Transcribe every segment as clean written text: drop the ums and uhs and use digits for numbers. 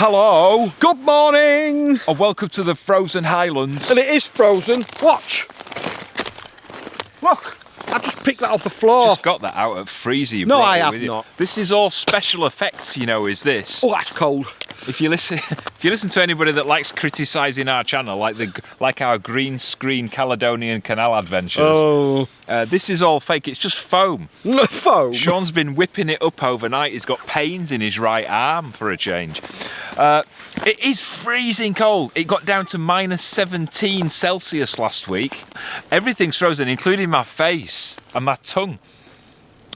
Hello. Good morning. And welcome to the frozen Highlands. And it is frozen. Watch. Look, I just picked that off the floor. Just got that out of freezer. You No, brought I it have with you. not. This is all special effects, you know, is this? Oh, that's cold. If you listen to anybody that likes criticising our channel, like our green screen Caledonian Canal adventures, Oh. this is all fake. It's just foam. Foam? Sean's been whipping it up overnight. He's got pains in his right arm for a change. It is freezing cold. It got down to -17 Celsius last week. Everything's frozen, including my face and my tongue.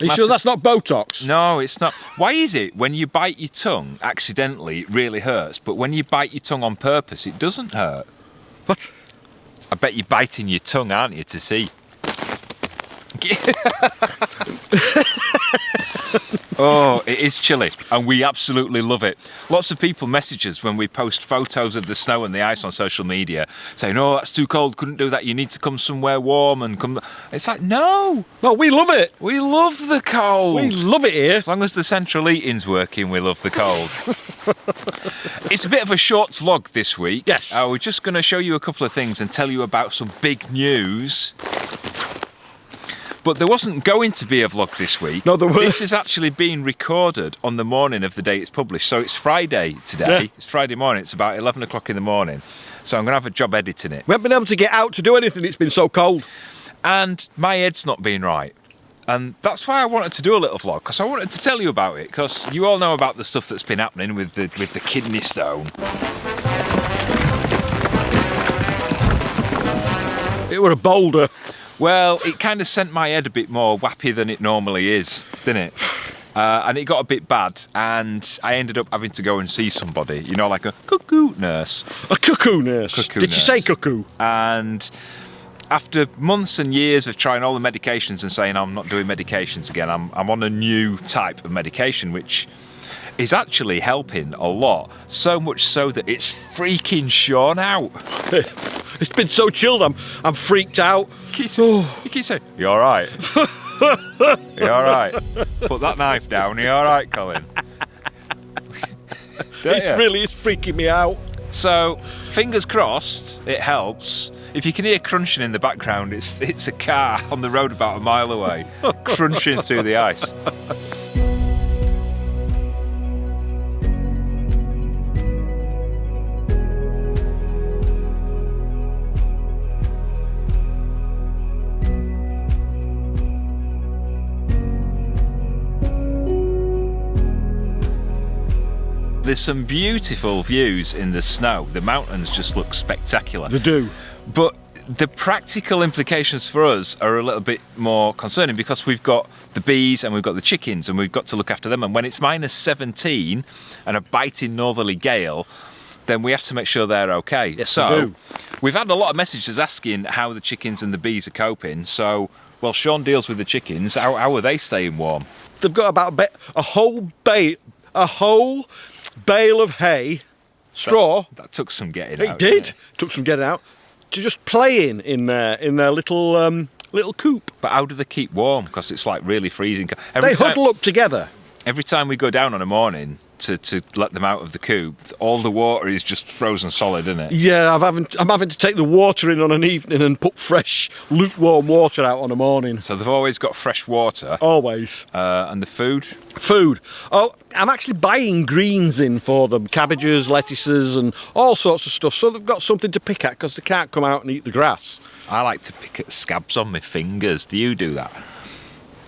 Are you sure that's not Botox? No, it's not. Why is it when you bite your tongue accidentally, it really hurts, but when you bite your tongue on purpose, it doesn't hurt? What? I bet you're biting your tongue, aren't you, to see? Oh, it is chilly, and we absolutely love it. Lots of people message us when we post photos of the snow and the ice on social media, saying, "Oh, that's too cold, couldn't do that, you need to come somewhere warm and come..." It's like, no! No, we love it. We love the cold! We love it here. As long as the central heating's working, we love the cold. It's a bit of a short vlog this week. Yes. We're just going to show you a couple of things and tell you about some big news. But there wasn't going to be a vlog this week. No, there weren't. This is actually being recorded on the morning of the day it's published. So it's Friday today. Yeah. It's Friday morning. It's about 11 o'clock in the morning. So I'm going to have a job editing it. We haven't been able to get out to do anything. It's been so cold. And my head's not been right. And that's why I wanted to do a little vlog, because I wanted to tell you about it, because you all know about the stuff that's been happening with the kidney stone. It were a boulder. Well, it kind of sent my head a bit more wappy than it normally is, didn't it? And it got a bit bad, and I ended up having to go and see somebody, you know, like a cuckoo nurse. A cuckoo nurse. Cuckoo Did nurse. you say cuckoo? And after months and years of trying all the medications and saying I'm not doing medications again, I'm on a new type of medication, which is actually helping a lot. So much so that it's freaking Sean out. It's been so chilled. I'm freaked out. You keep saying, "You all right? You all right? Put that knife down. You all right, Colin?" It really is freaking me out. So, fingers crossed, it helps. If you can hear crunching in the background, it's a car on the road about a mile away, crunching through the ice. There's some beautiful views in the snow. The mountains just look spectacular. They do. But the practical implications for us are a little bit more concerning, because we've got the bees and we've got the chickens and we've got to look after them. And when it's -17 and a biting northerly gale, then we have to make sure they're okay. Yes, so we do. We've had a lot of messages asking how the chickens and the bees are coping. So, well, Sean deals with the chickens. How are they staying warm? They've got about a whole bale of hay, straw. That took some getting It out. did. didn't it? Took some getting out. To just play in their little coop. But how do they keep warm? Because it's like really freezing. They huddle up together. Every time we go down on a morning to let them out of the coop, all the water is just frozen solid, isn't it? Yeah, I'm having to take the water in on an evening and put fresh, lukewarm water out on a morning. So they've always got fresh water. Always. And the food? Food. Oh, I'm actually buying greens in for them. Cabbages, lettuces and all sorts of stuff. So they've got something to pick at, because they can't come out and eat the grass. I like to pick at scabs on my fingers. Do you do that?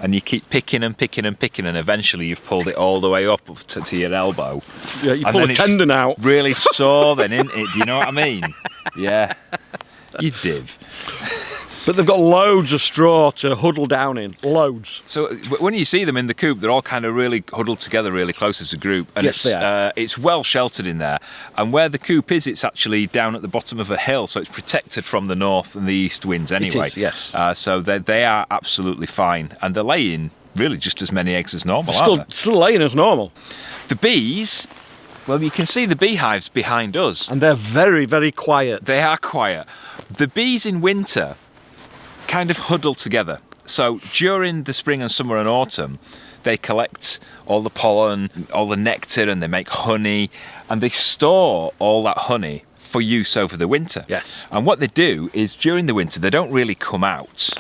And you keep picking and picking and picking, and eventually you've pulled it all the way up to your elbow. Yeah, you And pull then a it's tendon out. Really sore then, isn't it? Do you know what I mean? Yeah. You div. But they've got loads of straw to huddle down in. Loads. So when you see them in the coop, they're all kind of really huddled together really close as a group. And Yes, they are. it's well sheltered in there. And where the coop is, it's actually down at the bottom of a hill, so it's protected from the north and the east winds anyway. It is, yes. So they are absolutely fine. And they're laying really just as many eggs as normal, aren't they? Still laying as normal. The bees, well, you can see the beehives behind us. And they're very, very quiet. They are quiet. The bees in winter kind of huddle together. So during the spring and summer and autumn, they collect all the pollen, all the nectar, and they make honey, and they store all that honey for use over the winter. Yes. And what they do is during the winter, they don't really come out.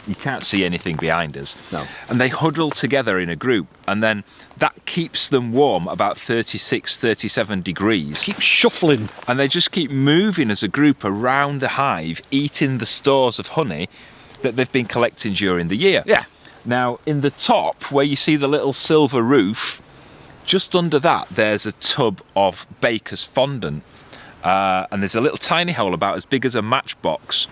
You can't see anything behind us. No. And they huddle together in a group, and then that keeps them warm about 36, 37 degrees. Keep shuffling. And they just keep moving as a group around the hive, eating the stores of honey that they've been collecting during the year. Yeah. Now, in the top, where you see the little silver roof, just under that, there's a tub of baker's fondant. And there's a little tiny hole about as big as a matchbox,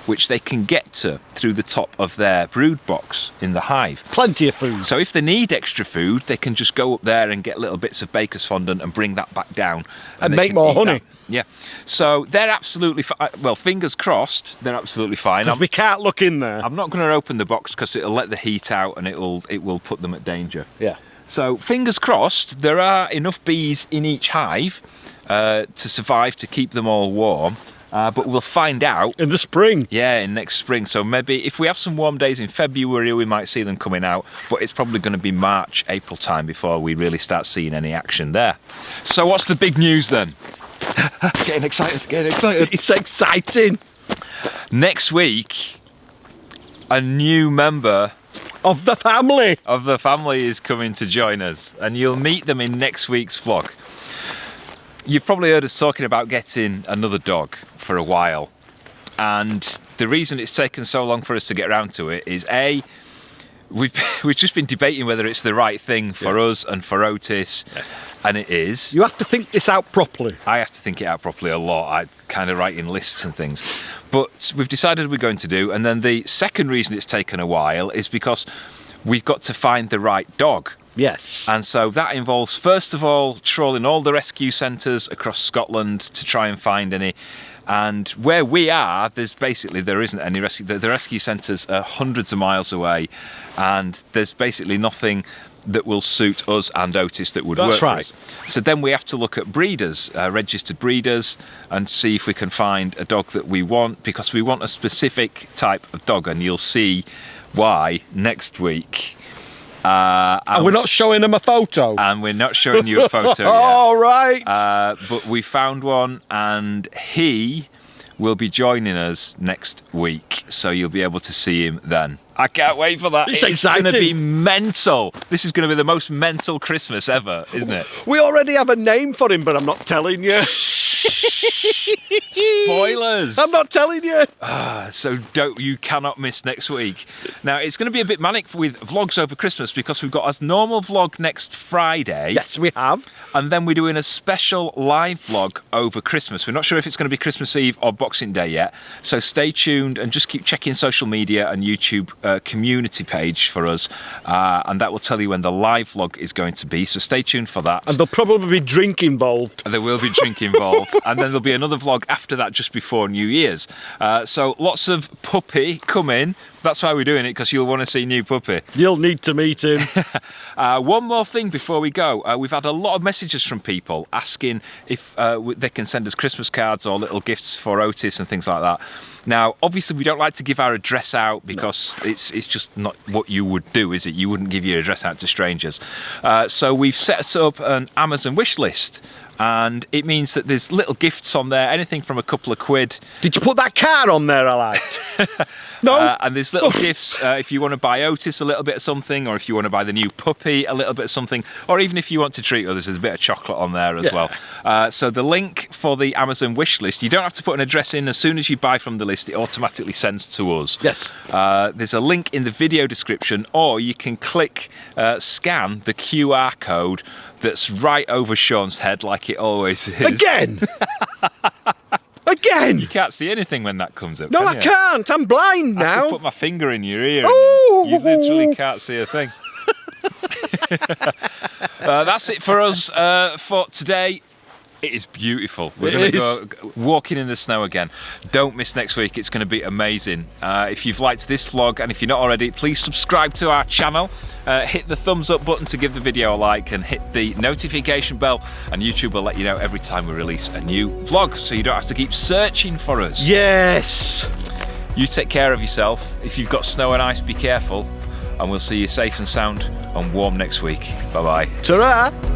which they can get to through the top of their brood box in the hive. Plenty of food. So if they need extra food, they can just go up there and get little bits of baker's fondant and bring that back down. And they make can more eat honey. that. Yeah. So they're absolutely well, fingers crossed, they're absolutely fine. Because we can't look in there. I'm not going to open the box because it'll let the heat out and it will put them at danger. Yeah. So fingers crossed, there are enough bees in each hive to survive, to keep them all warm. But we'll find out. In the spring. Yeah, in next spring. So maybe if we have some warm days in February, we might see them coming out. But it's probably going to be March, April time before we really start seeing any action there. So what's the big news then? Getting excited, getting excited. It's exciting. Next week, a new member Of the family. of the family is coming to join us. And you'll meet them in next week's vlog. You've probably heard us talking about getting another dog for a while, and the reason it's taken so long for us to get around to it is we've just been debating whether it's the right thing for us and for Otis, and it is. You have to think this out properly. I have to think it out properly a lot. I kind of write in lists and things, but we've decided we're going to do. And then the second reason it's taken a while is because we've got to find the right dog. Yes. And so that involves, first of all, trawling all the rescue centres across Scotland to try and find any. And where we are, there isn't any rescue. The rescue centres are hundreds of miles away, and there's basically nothing that will suit us and Otis that would work for us. So then we have to look at breeders, registered breeders, and see if we can find a dog that we want, because we want a specific type of dog, and you'll see why next week. And we're not showing them a photo. And we're not showing you a photo yet. All right. But we found one, and he will be joining us next week, so you'll be able to see him then. I can't wait for that. It's going exciting. to be mental. This is going to be the most mental Christmas ever, isn't it? We already have a name for him, but I'm not telling you. Spoilers. I'm not telling you. So you cannot miss next week. Now, it's going to be a bit manic with vlogs over Christmas, because we've got a normal vlog next Friday. Yes, we have. And then we're doing a special live vlog over Christmas. We're not sure if it's going to be Christmas Eve or Boxing Day yet. So stay tuned and just keep checking social media and YouTube community page for us. And that will tell you when the live vlog is going to be. So stay tuned for that. And there'll probably be drink involved. There will be drink involved. And then there'll be another vlog after that, just before New Year's. So lots of puppy coming. That's why we're doing it, because you'll want to see new puppy. You'll need to meet him. One more thing before we go. We've had a lot of messages from people asking if they can send us Christmas cards or little gifts for Otis and things like that. Now, obviously, we don't like to give our address out, because it's just not what you would do, is it? You wouldn't give your address out to strangers. So we've set up an Amazon wish list. And it means that there's little gifts on there, anything from a couple of quid. Did you put that car on there I liked? No? And there's little gifts if you want to buy Otis a little bit of something, or if you want to buy the new puppy a little bit of something, or even if you want to treat others, there's a bit of chocolate on there as well. So the link for the Amazon wish list, you don't have to put an address in. As soon as you buy from the list, it automatically sends to us. Yes. There's a link in the video description, or you can scan the QR code that's right over Sean's head, like it always is. Again? Again? You can't see anything when that comes up. No, can I you? can't. I'm blind I now. could put my finger in your ear. Oh! And you literally can't see a thing. That's it for us for today. It is beautiful. We're going to go walking in the snow again. Don't miss next week. It's going to be amazing. If you've liked this vlog, and if you're not already, please subscribe to our channel. Hit the thumbs up button to give the video a like, and hit the notification bell, and YouTube will let you know every time we release a new vlog, so you don't have to keep searching for us. Yes. You take care of yourself. If you've got snow and ice, be careful. and we'll see you safe and sound and warm next week. Bye bye. Ta-ra!